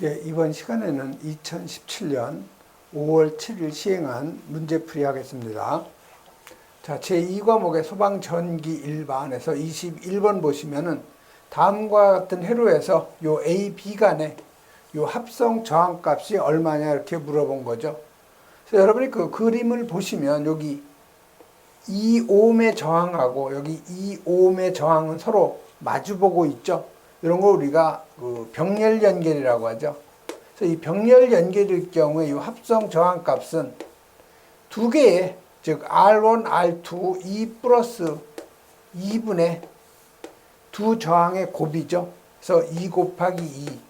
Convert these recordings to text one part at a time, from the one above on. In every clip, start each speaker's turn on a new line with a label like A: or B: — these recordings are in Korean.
A: 예, 이번 시간에는 2017년 5월 7일 시행한 문제풀이 하겠습니다. 자, 제2과목의 소방전기 일반에서 21번 보시면은 다음과 같은 회로에서 요 A, B 간의 요 합성 저항값이 얼마냐 이렇게 물어본 거죠. 그래서 여러분이 그 그림을 보시면 여기 2옴의 저항하고 여기 2옴의 저항은 서로 마주보고 있죠. 이런 걸 우리가 그 병렬 연결이라고 하죠. 그래서 이 병렬 연결일 경우에 이 합성 저항 값은 두 개의, 즉 R1, R2, 2 플러스 2분의 두 저항의 곱이죠. 그래서 2 곱하기 2.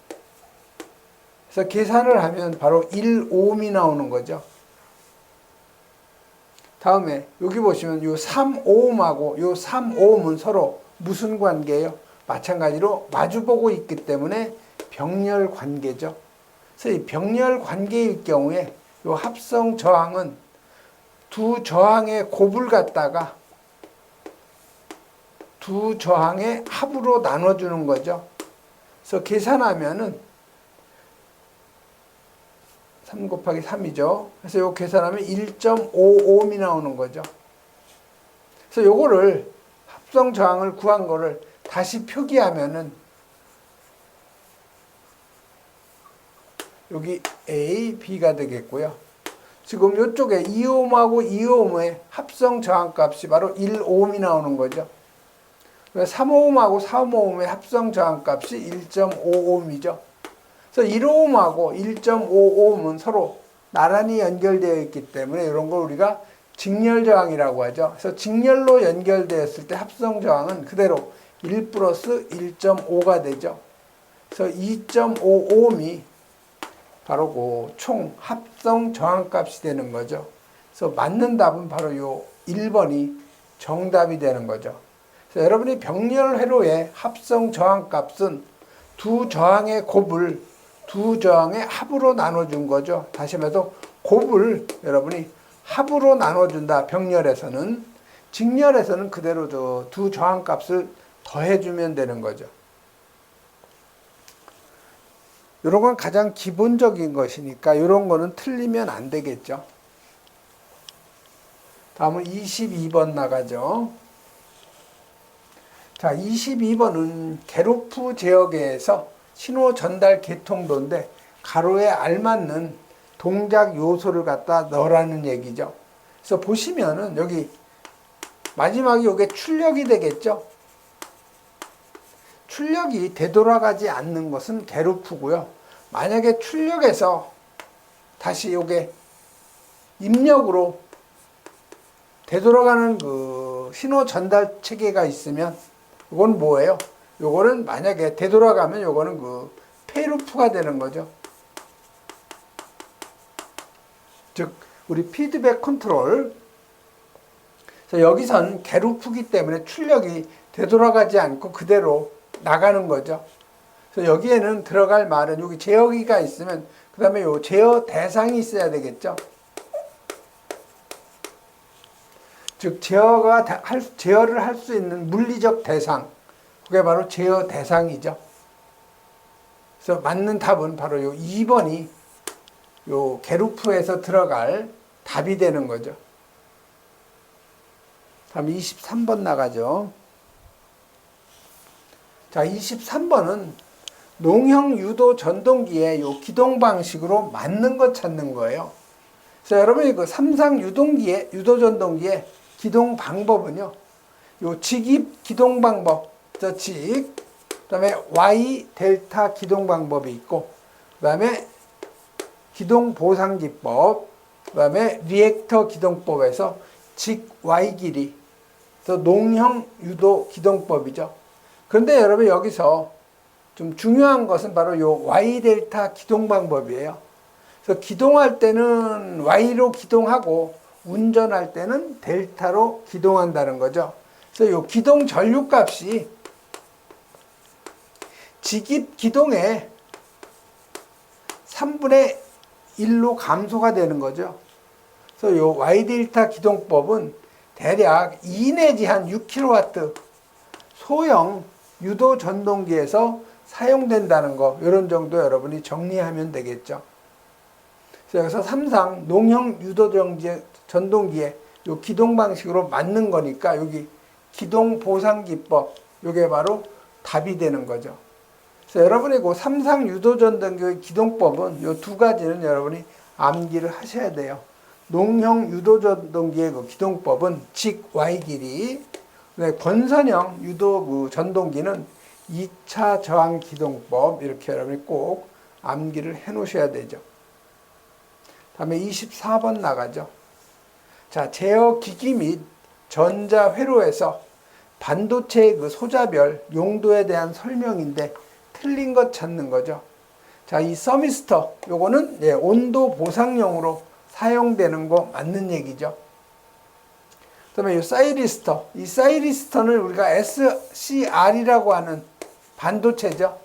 A: 그래서 계산을 하면 바로 1옴이 나오는 거죠. 다음에 여기 보시면 요 3옴하고 요 3옴은 서로 무슨 관계예요? 마찬가지로 마주보고 있기 때문에 병렬 관계죠. 그래서 이 병렬 관계일 경우에 이 합성 저항은 두 저항의 곱을 갖다가 두 저항의 합으로 나눠주는 거죠. 그래서 계산하면은 3 곱하기 3이죠. 그래서 요 계산하면 1.5옴이 나오는 거죠. 그래서 요거를 합성 저항을 구한 거를 다시 표기하면은 여기 A, B가 되겠고요. 지금 이쪽에 2옴하고 2옴의 합성 저항값이 바로 1옴이 나오는 거죠. 3옴하고 3옴의 합성 저항값이 1.5옴이죠. 그래서 1옴하고 1.5옴은 서로 나란히 연결되어 있기 때문에 이런 걸 우리가 직렬 저항이라고 하죠. 그래서 직렬로 연결되었을 때 합성 저항은 그대로 1 플러스 1.5가 되죠. 그래서 2.5옴이 바로 그 총 합성 저항값이 되는 거죠. 그래서 맞는 답은 바로 요 1번이 정답이 되는 거죠. 그래서 여러분이 병렬 회로의 합성 저항값은 두 저항의 곱을 두 저항의 합으로 나눠준 거죠. 다시 말해서 곱을 여러분이 합으로 나눠준다. 병렬에서는. 직렬에서는 그대로 두 저항값을 더해주면 되는 거죠. 이런 건 가장 기본적인 것이니까 이런 거는 틀리면 안 되겠죠. 다음은 22번 나가죠. 자, 22번은 게로프 제어계에서 신호 전달 계통도인데 가로에 알맞는 동작 요소를 갖다 넣으라는 얘기죠. 그래서 보시면은 여기 마지막에 이게 출력이 되겠죠. 출력이 되돌아가지 않는 것은 게로프고요. 만약에 출력해서 다시 이게 입력으로 되돌아가는 그 신호 전달 체계가 있으면 이건 뭐예요? 요거는 만약에 되돌아가면 요거는 그 페루프가 되는 거죠. 즉 우리 피드백 컨트롤. 그래서 여기선 게루프기 때문에 출력이 되돌아가지 않고 그대로 나가는 거죠. 그래서 여기에는 들어갈 말은 여기 제어기가 있으면 그 다음에 요 제어 대상이 있어야 되겠죠. 즉 제어를 할 수 있는 물리적 대상, 그게 바로 제어 대상이죠. 그래서 맞는 답은 바로 요 2번이 요 게루프에서 들어갈 답이 되는 거죠. 다음 23번 나가죠. 자, 23번은 농형 유도 전동기의 요 기동 방식으로 맞는 것 찾는 거예요. 그래서 여러분이 그 삼상 유도 전동기의 기동 방법은요, 요 직입 기동 방법, 그 다음에 Y 델타 기동 방법이 있고, 그 다음에 기동 보상 기법, 그 다음에 리액터 기동법에서 직 Y 길이, 그래서 농형 유도 기동법이죠. 그런데 여러분 여기서 좀 중요한 것은 바로 요 Y 델타 기동 방법이에요. 그래서 기동할 때는 Y로 기동하고 운전할 때는 델타로 기동한다는 거죠. 그래서 요 기동 전류값이 직입 기동의 3분의 1로 감소가 되는 거죠. 그래서 요 Y 델타 기동법은 대략 2 내지 한 6kW 소형 유도 전동기에서 사용된다는 거, 이런 정도 여러분이 정리하면 되겠죠. 그래서 여기서 삼상 농형 유도 전동기에 요 기동 방식으로 맞는 거니까 여기 기동 보상 기법, 요게 바로 답이 되는 거죠. 그래서 여러분이 그 삼상 유도 전동기의 기동법은 요 두 가지는 여러분이 암기를 하셔야 돼요. 농형 유도 전동기의 그 기동법은 직 Y 길이, 권선형 유도 그 전동기는 2차 저항 기동법, 이렇게 여러분이 꼭 암기를 해 놓으셔야 되죠. 다음에 24번 나가죠. 자, 제어 기기 및 전자 회로에서 반도체의 그 소자별 용도에 대한 설명인데 틀린 것 찾는 거죠. 자, 이 서미스터, 요거는 온도 보상용으로 사용되는 거 맞는 얘기죠. 그다음에 이 사이리스터, 이 사이리스터는 우리가 SCR이라고 하는 반도체죠.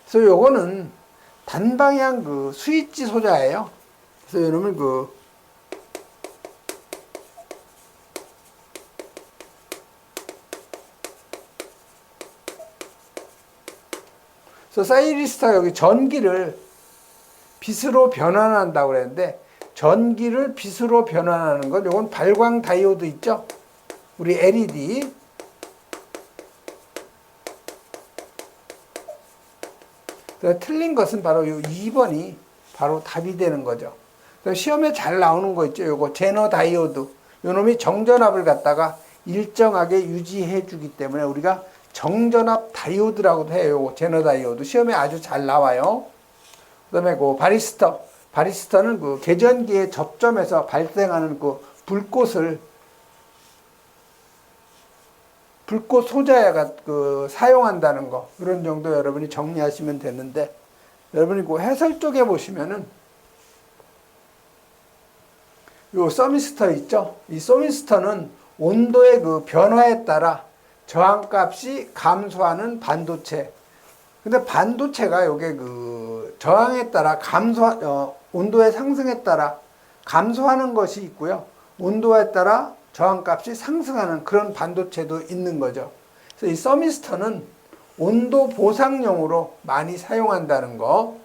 A: 그래서 요거는 단방향 그 스위치 소자예요. 그래서 여러분 그래서 사이리스터가 여기 전기를 빛으로 변환한다고 그랬는데, 전기를 빛으로 변환하는 건 요건 발광 다이오드 있죠? 우리 LED. 틀린 것은 바로 요 2번이 바로 답이 되는 거죠. 시험에 잘 나오는 거 있죠? 요거 제너 다이오드. 요 놈이 정전압을 갖다가 일정하게 유지해 주기 때문에 우리가 정전압 다이오드라고도 해요. 요거 제너 다이오드. 시험에 아주 잘 나와요. 그 다음에 그 바리스터. 바리스터는 그 계전기의 접점에서 발생하는 그 불꽃 소자가 그 사용한다는 거, 그런 정도 여러분이 정리하시면 되는데, 여러분이 그 해설 쪽에 보시면은 요 서미스터 있죠? 이 서미스터는 온도의 그 변화에 따라 저항값이 감소하는 반도체. 근데 반도체가 요게 그 저항에 따라 온도의 상승에 따라 감소하는 것이 있고요. 온도에 따라 저항값이 상승하는 그런 반도체도 있는 거죠. 그래서 이 서미스터는 온도 보상용으로 많이 사용한다는 거.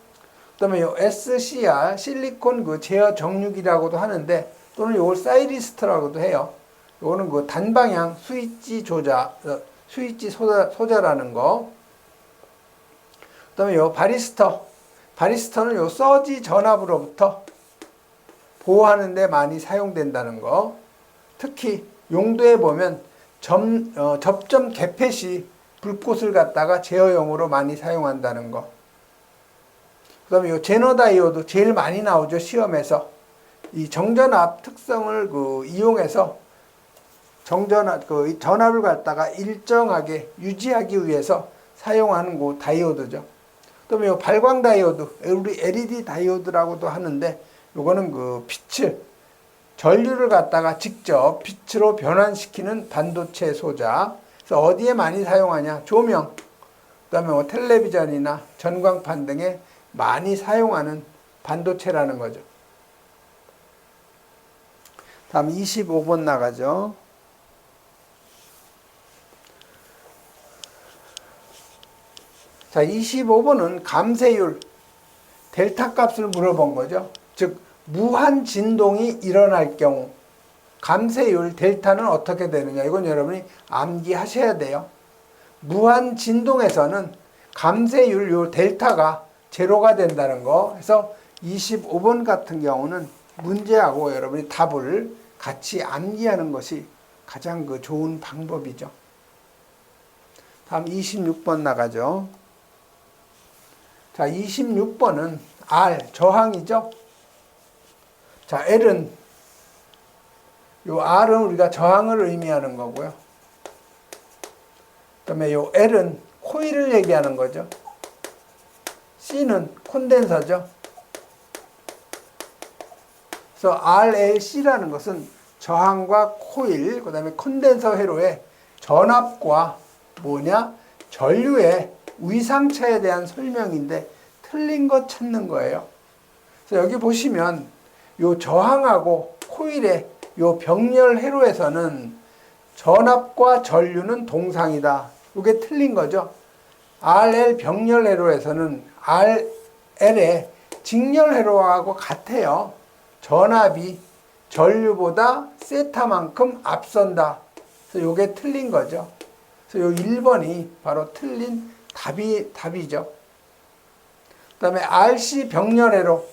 A: 그다음에 요 SCR 실리콘 그 제어 정육이라고도 하는데, 또는 요걸 사이리스트라고도 해요. 요거는 그 단방향 스위치 소자라는 거. 그다음에 요 바리스터는 요 서지 전압으로부터 보호하는 데 많이 사용된다는 거. 특히 용도에 보면 접점 개펫이 불꽃을 갖다가 제어용으로 많이 사용한다는 거. 그 다음에 요 제너 다이오드 제일 많이 나오죠, 시험에서. 이 정전압 특성을 이용해서 전압을 갖다가 일정하게 유지하기 위해서 사용하는 그 다이오드죠. 그 다음에 요 발광 다이오드, 우리 LED 다이오드라고도 하는데, 요거는 그 전류를 갖다가 직접 빛으로 변환시키는 반도체 소자. 그래서 어디에 많이 사용하냐? 조명, 그 다음에 뭐 텔레비전이나 전광판 등에 많이 사용하는 반도체라는 거죠. 다음 25번 나가죠. 자, 25번은 감쇄율, 델타 값을 물어본 거죠. 즉, 무한 진동이 일어날 경우 감쇄율 델타는 어떻게 되느냐, 이건 여러분이 암기하셔야 돼요. 무한 진동에서는 감쇄율 요 델타가 제로가 된다는 거. 그래서 25번 같은 경우는 문제하고 여러분이 답을 같이 암기하는 것이 가장 그 좋은 방법이죠. 다음 26번 나가죠. 자, 26번은 R, 저항이죠. 자, L은, 요 R은 우리가 저항을 의미하는 거고요. 그 다음에 요 L은 코일을 얘기하는 거죠. C는 콘덴서죠. 그래서 RLC라는 것은 저항과 코일, 그 다음에 콘덴서 회로의 전압과 전류의 위상차에 대한 설명인데, 틀린 것 찾는 거예요. 그래서 여기 보시면 요 저항하고 코일의 요 병렬 회로에서는 전압과 전류는 동상이다. 이게 틀린 거죠. RL 병렬 회로에서는 RL의 직렬 회로하고 같아요. 전압이 전류보다 세타만큼 앞선다. 그래서 요게 틀린 거죠. 그래서 요 1번이 바로 틀린 답이죠. 그 다음에 RC 병렬 회로.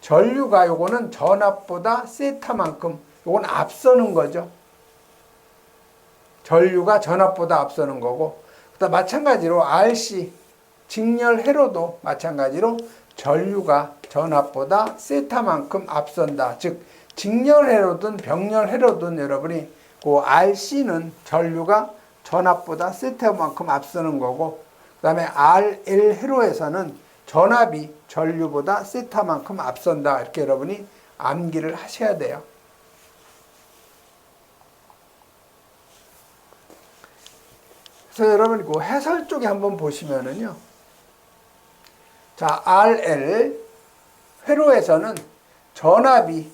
A: 전류가 요거는 전압보다 세타만큼, 요건 앞서는 거죠. 전류가 전압보다 앞서는 거고, 그다음 마찬가지로 RC 직렬 회로도 마찬가지로 전류가 전압보다 세타만큼 앞선다. 즉 직렬 회로든 병렬 회로든 여러분이 그 RC는 전류가 전압보다 세타만큼 앞서는 거고, 그다음에 RL 회로에서는 전압이 전류보다 세타만큼 앞선다. 이렇게 여러분이 암기를 하셔야 돼요. 그래서 여러분 그 해설 쪽에 한번 보시면은요. 자, RL 회로에서는 전압이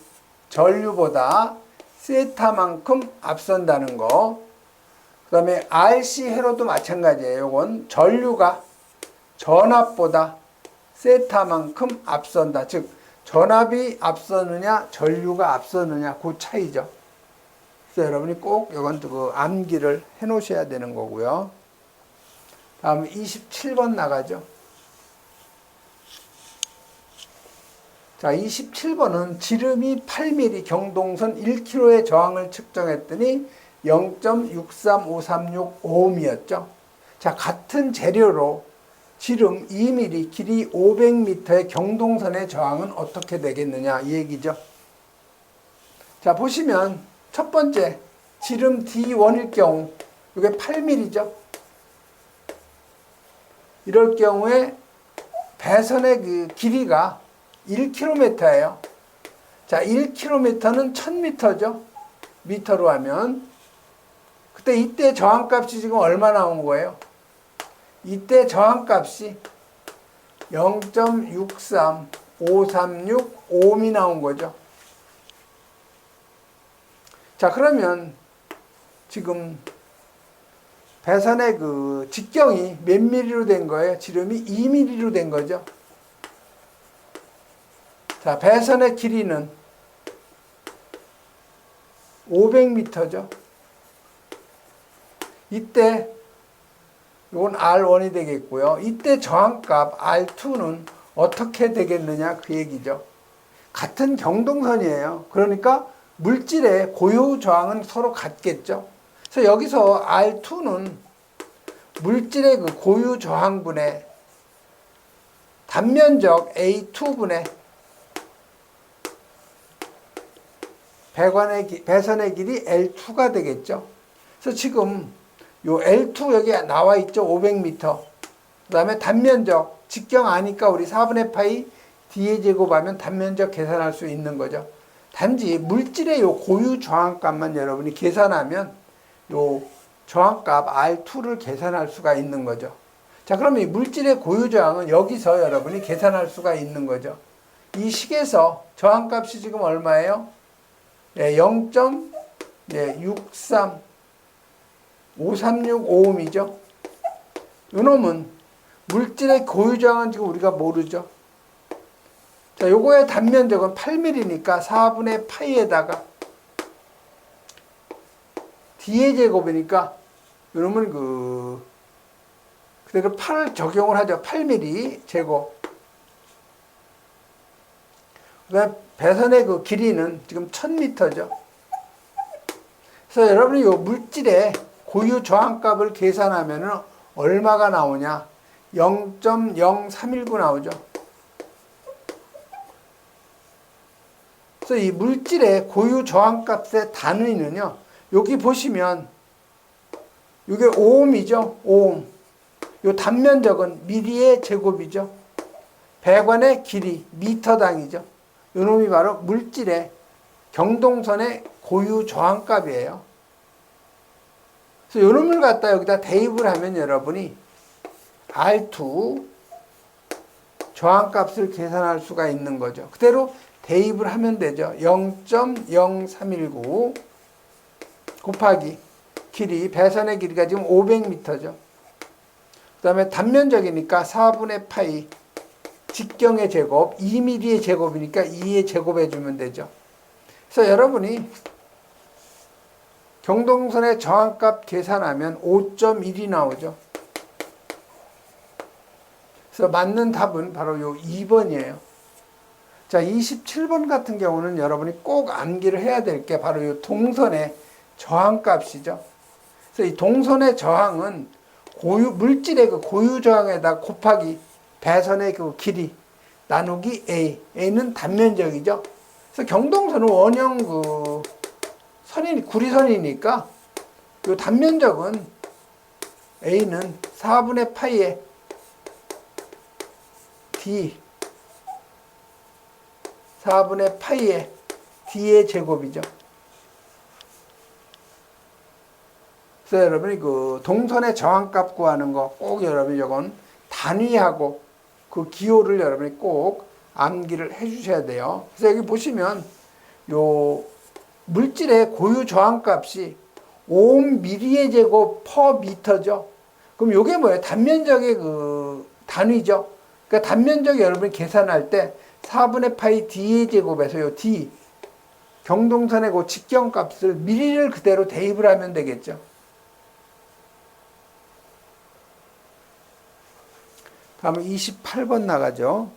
A: 전류보다 세타만큼 앞선다는 거. 그 다음에 RC 회로도 마찬가지예요. 이건 전류가 전압보다 세타만큼 앞선다. 즉 전압이 앞서느냐 전류가 앞서느냐 그 차이죠. 그래서 여러분이 꼭 이건 그 암기를 해 놓으셔야 되는 거고요. 다음 27번 나가죠. 자, 27번은 지름이 8mm 경동선 1km의 저항을 측정했더니 0.63536오음이었죠. 자, 같은 재료로 지름 2mm, 길이 500m의 경동선의 저항은 어떻게 되겠느냐 이 얘기죠. 자, 보시면 첫 번째 지름 D1일 경우 이게 8mm죠. 이럴 경우에 배선의 그 길이가 1km예요. 자, 1km는 1000m죠. 미터로 하면. 그때 이때 저항값이 지금 얼마 나온 거예요? 이때 저항값이 0.63536오음이 나온 거죠. 자, 그러면 지금 배선의 그 직경이 몇 mm로 된 거예요? 지름이 2mm로 된 거죠. 자, 배선의 길이는 500m죠. 이때 이건 R1이 되겠고요. 이때 저항값 R2는 어떻게 되겠느냐 그 얘기죠. 같은 경동선이에요. 그러니까 물질의 고유 저항은 서로 같겠죠. 그래서 여기서 R2는 물질의 그 고유 저항분의 단면적 A2분의 배선의 길이 L2가 되겠죠. 그래서 지금 요 L2 여기 나와 있죠. 500m. 그 다음에 단면적, 직경 아니까 우리 4분의 파이 D의 제곱하면 단면적 계산할 수 있는 거죠. 단지 물질의 요 고유 저항값만 여러분이 계산하면 요 저항값 R2를 계산할 수가 있는 거죠. 자, 그러면 이 물질의 고유 저항은 여기서 여러분이 계산할 수가 있는 거죠. 이 식에서 저항값이 지금 얼마예요? 0.63536오음이죠. 이놈은 물질의 고유 저항은 지금 우리가 모르죠. 자, 요거의 단면적은 8mm니까 4분의 파이에다가 D의 제곱이니까 이놈은 그대로 8을 적용을 하죠. 8mm 제곱. 그다음 배선의 그 길이는 지금 1000m죠. 그래서 여러분이 요 물질의 고유 저항값을 계산하면 얼마가 나오냐? 0.0319 나오죠. 그래서 이 물질의 고유 저항값의 단위는요. 여기 보시면 이게 오음이죠. 오음. 요 단면적은 미리의 제곱이죠. 배관의 길이 미터당이죠. 요놈이 바로 물질의 경동선의 고유 저항값이에요. 그래서 요놈을 갖다 여기다 대입을 하면 여러분이 R2 저항값을 계산할 수가 있는 거죠. 그대로 대입을 하면 되죠. 0.0319 곱하기 길이, 배선의 길이가 지금 500m죠. 다음에 단면적이니까 4분의 파이 직경의 제곱 2mm의 제곱이니까 2의 제곱 해주면 되죠. 그래서 여러분이 경동선의 저항값 계산하면 5.1이 나오죠. 그래서 맞는 답은 바로 요 2번이에요. 자, 27번 같은 경우는 여러분이 꼭 암기를 해야 될 게 바로 요 동선의 저항값이죠. 그래서 이 동선의 저항은 물질의 그 고유 저항에다 곱하기 배선의 그 길이 나누기 A. A는 단면적이죠. 그래서 경동선은 원형 그 구리선이니까 요 단면적은 A는 4분의 파이에 D 4분의 파이에 D의 제곱이죠. 그래서 여러분이 그 동선의 저항값 구하는 거 꼭 여러분이 이건 단위하고 그 기호를 여러분이 꼭 암기를 해 주셔야 돼요. 그래서 여기 보시면 요 물질의 고유 저항값이 5mm의 제곱 퍼 미터죠. 그럼 요게 뭐예요? 단면적의 그 단위죠. 그러니까 단면적 여러분이 계산할 때 4분의 파이 D의 제곱에서 요 D 경동선의 그 직경값을 미리를 그대로 대입을 하면 되겠죠. 다음은 28번 나가죠.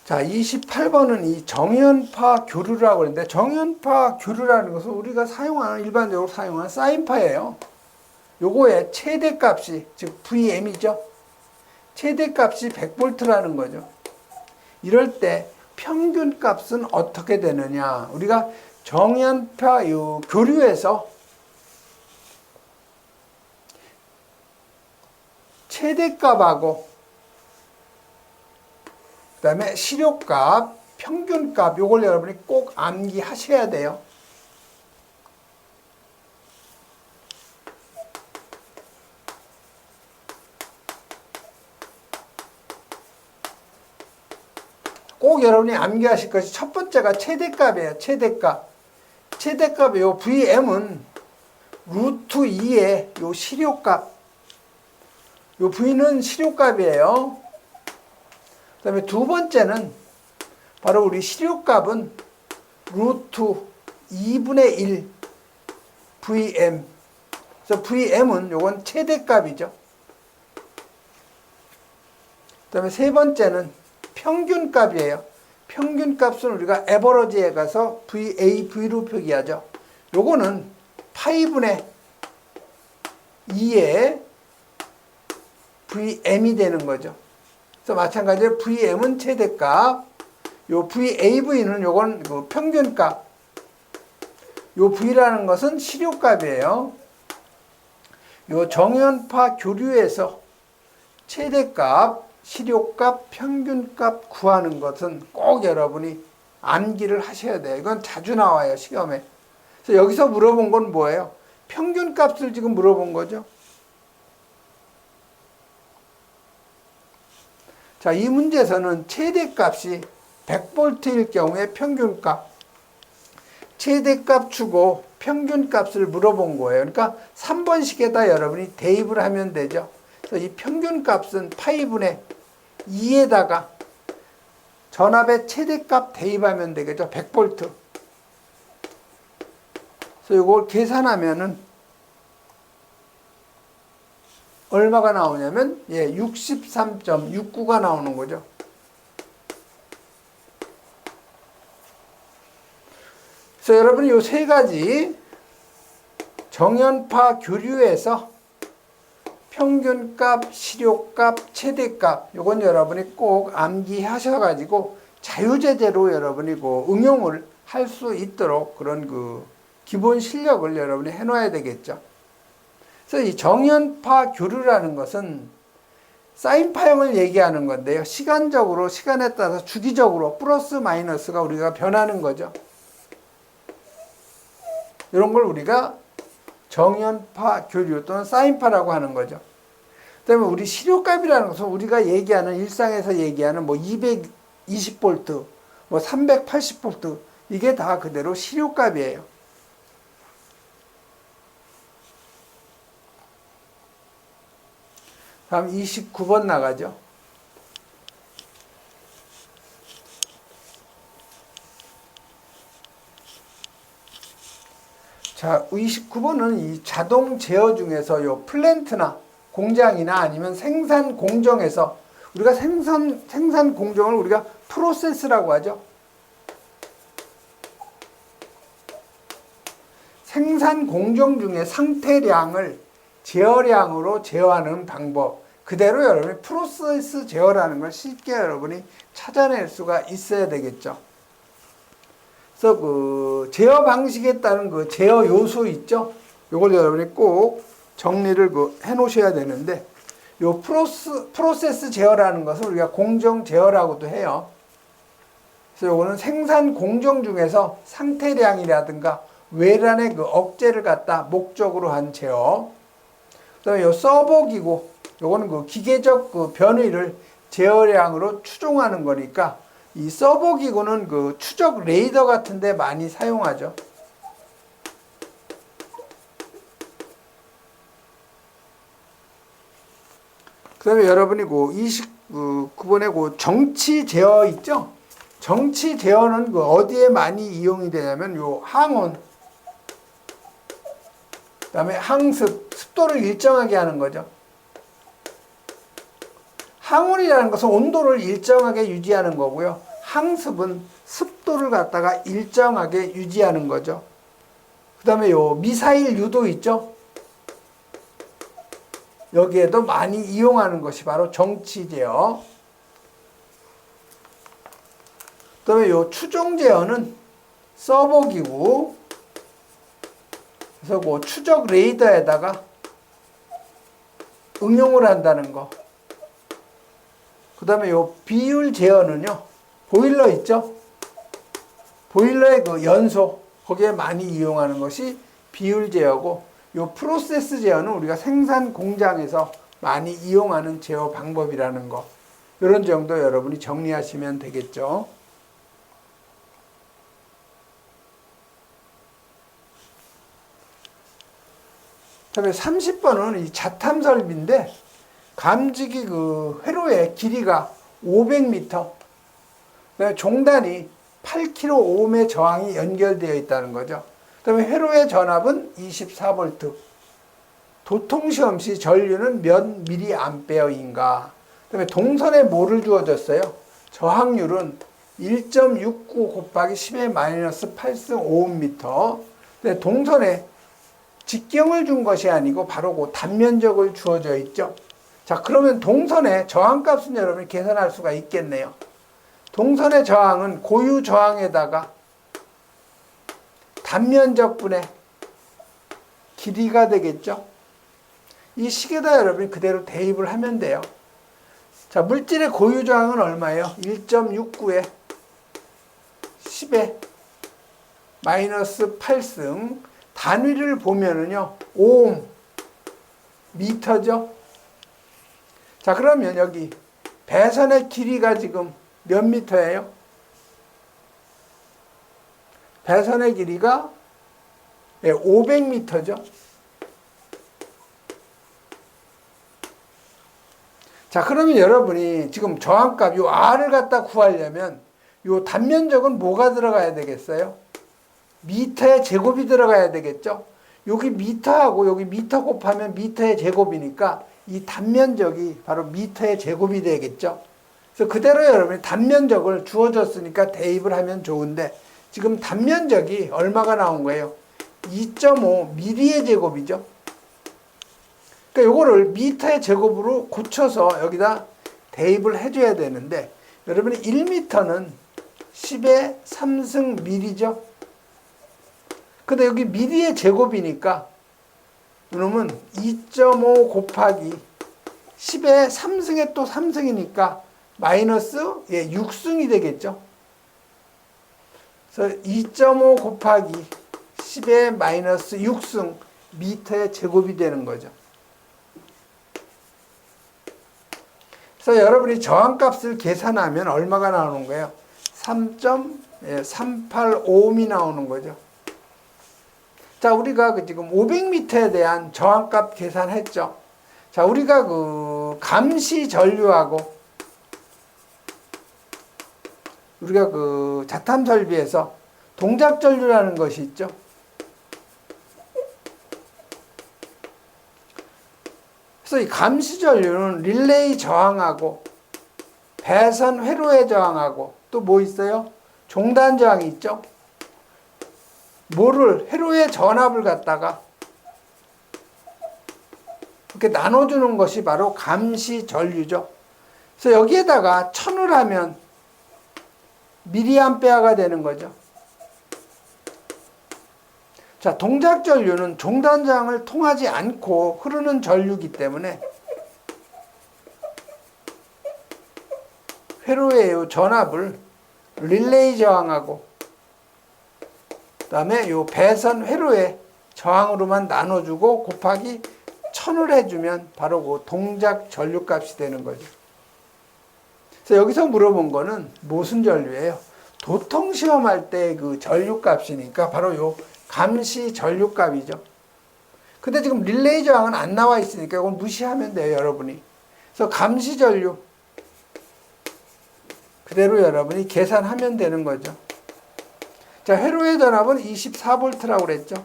A: 자, 28번은 이 정연파 교류라고 하는데, 정연파 교류라는 것은 우리가 일반적으로 사용하는 사인파예요. 요거의 최대값이, 즉 VM이죠. 최대값이 100V라는 거죠. 이럴 때 평균값은 어떻게 되느냐. 우리가 정연파 교류에서 최대값하고 그 다음에 실효값, 평균값 요걸 여러분이 꼭 암기하셔야 돼요. 꼭 여러분이 암기하실 것이 첫 번째가 최대값이에요. 최대값. 최대값의 요 VM은 루트 2의 요 실효값. 요 V는 실효값이에요. 그 다음에 두 번째는 바로 우리 실효값은 루트 2분의 1 VM. 그래서 VM은 요건 최대값이죠. 그 다음에 세 번째는 평균값이에요. 평균값은 우리가 에버러지에 가서 VAV로 표기하죠. 요거는 파이분의 2의 VM이 되는 거죠. 그래서 마찬가지로 VM은 최대값, 요 VAV는 요건 그 평균값, 요 V라는 것은 실효값이에요. 요 정연파 교류에서 최대값, 실효값, 평균값 구하는 것은 꼭 여러분이 암기를 하셔야 돼요. 이건 자주 나와요, 시험에. 그래서 여기서 물어본 건 뭐예요? 평균값을 지금 물어본 거죠. 자, 이 문제에서는 최대값이 100V일 경우에 평균값, 최대값 주고 평균값을 물어본 거예요. 그러니까 3번식에다 여러분이 대입을 하면 되죠. 그래서 이 평균값은 파이분의 2에다가 전압의 최대값 대입하면 되겠죠. 100V. 그래서 이걸 계산하면은 얼마가 나오냐면 63.69가 나오는 거죠. 그래서 여러분이 이 세 가지 정연파 교류에서 평균값, 실효값, 최대값 요건 여러분이 꼭 암기하셔가지고 자유제재로 여러분이 그 응용을 할 수 있도록 그런 그 기본 실력을 여러분이 해놔야 되겠죠. 그래서 이 정연파 교류라는 것은 사인파형을 얘기하는 건데요. 시간적으로, 시간에 따라서 주기적으로 플러스 마이너스가 우리가 변하는 거죠. 이런 걸 우리가 정연파 교류 또는 사인파라고 하는 거죠. 그다음에 우리 실효값이라는 것은 우리가 얘기하는 일상에서 얘기하는 뭐 220V, 뭐 380V 이게 다 그대로 시료값이에요. 다음 29번 나가죠. 자, 29번은 이 자동 제어 중에서 요 플랜트나 공장이나 아니면 생산 공정에서 우리가 생산 공정을 우리가 프로세스라고 하죠. 생산 공정 중에 상태량을 제어량으로 제어하는 방법. 그대로 여러분이 프로세스 제어라는 걸 쉽게 여러분이 찾아낼 수가 있어야 되겠죠. 그래서 그 제어 방식에 따른 그 제어 요소 있죠. 요걸 여러분이 꼭 정리를 해 놓으셔야 되는데, 요 프로세스 제어라는 것을 우리가 공정 제어라고도 해요. 그래서 요거는 생산 공정 중에서 상태량이라든가 외란의 그 억제를 갖다 목적으로 한 제어. 그다음에 요 서버 기구, 요거는 그 기계적 그 변이를 제어량으로 추종하는 거니까 이 서버 기구는 그 추적 레이더 같은 데 많이 사용하죠. 그 다음에 여러분이 그 29번에 그 정치 제어 있죠? 정치 제어는 그 어디에 많이 이용이 되냐면 요 항온, 그 다음에 항습, 습도를 일정하게 하는 거죠. 항온이라는 것은 온도를 일정하게 유지하는 거고요. 항습은 습도를 갖다가 일정하게 유지하는 거죠. 그 다음에 요 미사일 유도 있죠? 여기에도 많이 이용하는 것이 바로 정치 제어. 그 다음에 요 추종 제어는 서버 기구. 그래서 그 추적 레이더에다가 응용을 한다는 거. 그 다음에 요 비율 제어는요, 보일러 있죠? 보일러의 그 연소, 거기에 많이 이용하는 것이 비율 제어고, 요 프로세스 제어는 우리가 생산 공장에서 많이 이용하는 제어 방법이라는 거. 이런 정도 여러분이 정리하시면 되겠죠. 그다음에 30번은 이 자탐 설비인데, 감지기 그 회로의 길이가 500m, 종단이 8kΩ의 저항이 연결되어 있다는 거죠. 그 다음에 회로의 전압은 24V, 도통시험 시 전류는 몇 mA인가. 그 다음에 동선에 뭐를 주어졌어요? 저항률은 1.69 곱하기 10의 마이너스 8승 5m. 근데 동선에 직경을 준 것이 아니고 바로 그 단면적을 주어져 있죠. 자, 그러면 동선의 저항값은 여러분이 계산할 수가 있겠네요. 동선의 저항은 고유 저항에다가 단면적분의 길이가 되겠죠. 이 식에다 여러분이 그대로 대입을 하면 돼요. 자, 물질의 고유 저항은 얼마예요? 1.69에 10에 마이너스 8승. 단위를 보면은요, 오hm, 미터죠. 자, 그러면 여기 배선의 길이가 지금 몇 미터예요? 배선의 길이가 500m죠. 자, 그러면 여러분이 지금 저항값 요 R을 갖다 구하려면 요 단면적은 뭐가 들어가야 되겠어요? 미터의 제곱이 들어가야 되겠죠. 여기 미터하고 여기 미터 곱하면 미터의 제곱이니까 이 단면적이 바로 미터의 제곱이 되겠죠. 그래서 그대로 여러분이 단면적을 주어졌으니까 대입을 하면 좋은데, 지금 단면적이 얼마가 나온 거예요? 2.5 미리의 제곱이죠. 그러니까 요거를 미터의 제곱으로 고쳐서 여기다 대입을 해줘야 되는데, 여러분이 1미터는 10의 3승 미리죠. 근데 여기 미리의 제곱이니까 그러면 2.5 곱하기 10의 3승에 또 3승이니까 마이너스 6승이 되겠죠. 그래서 2.5 곱하기 10의 마이너스 6승 미터의 제곱이 되는 거죠. 그래서 여러분이 저항값을 계산하면 얼마가 나오는 거예요? 3.8 385옴이 나오는 거죠. 자, 우리가 지금 500m에 대한 저항값 계산했죠. 자, 우리가 그 감시 전류하고 우리가 그 자탐 설비에서 동작 전류라는 것이 있죠. 그래서 이 감시 전류는 릴레이 저항하고 배선 회로의 저항하고 또 뭐 있어요? 종단 저항이 있죠. 뭐를 회로의 전압을 갖다가 이렇게 나눠주는 것이 바로 감시 전류죠. 그래서 여기에다가 1000을 하면 미리암페어가 되는 거죠. 자, 동작 전류는 종단 저항을 통하지 않고 흐르는 전류이기 때문에 회로의 전압을 릴레이 저항하고 그다음에 요 배선 회로의 저항으로만 나눠주고 곱하기 1000을 해주면 바로 그 동작 전류값이 되는 거죠. 그래서 여기서 물어본 거는 무슨 전류예요? 도통 시험할 때 그 전류값이니까 바로 요 감시 전류값이죠. 근데 지금 릴레이 저항은 안 나와 있으니까 이건 무시하면 돼요, 여러분이. 그래서 감시 전류 그대로 여러분이 계산하면 되는 거죠. 자, 회로의 전압은 24V라고 그랬죠.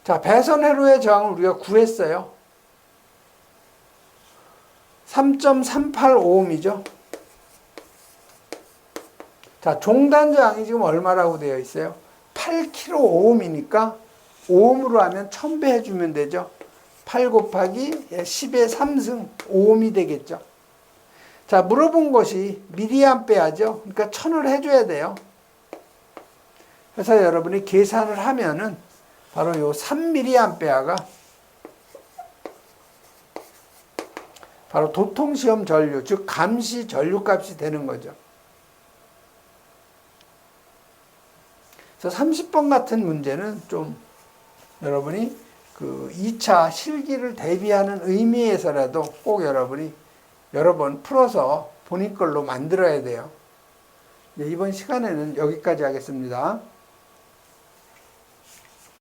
A: 자, 배선 회로의 저항을 우리가 구했어요. 3.385옴이죠. 자, 종단 저항이 지금 얼마라고 되어 있어요? 8kΩ이니까 5옴으로 하면 1000배 해주면 되죠. 8 곱하기 10의 3승 5옴이 되겠죠. 자, 물어본 것이 미리암페어죠. 그러니까 1000을 해줘야 돼요. 그래서 여러분이 계산을 하면은 바로 요 3mA가 바로 도통시험 전류, 즉 감시 전류 값이 되는 거죠. 그래서 30번 같은 문제는 좀 여러분이 그 2차 실기를 대비하는 의미에서라도 꼭 여러분이 여러 번 풀어서 본인 걸로 만들어야 돼요. 이번 시간에는 여기까지 하겠습니다.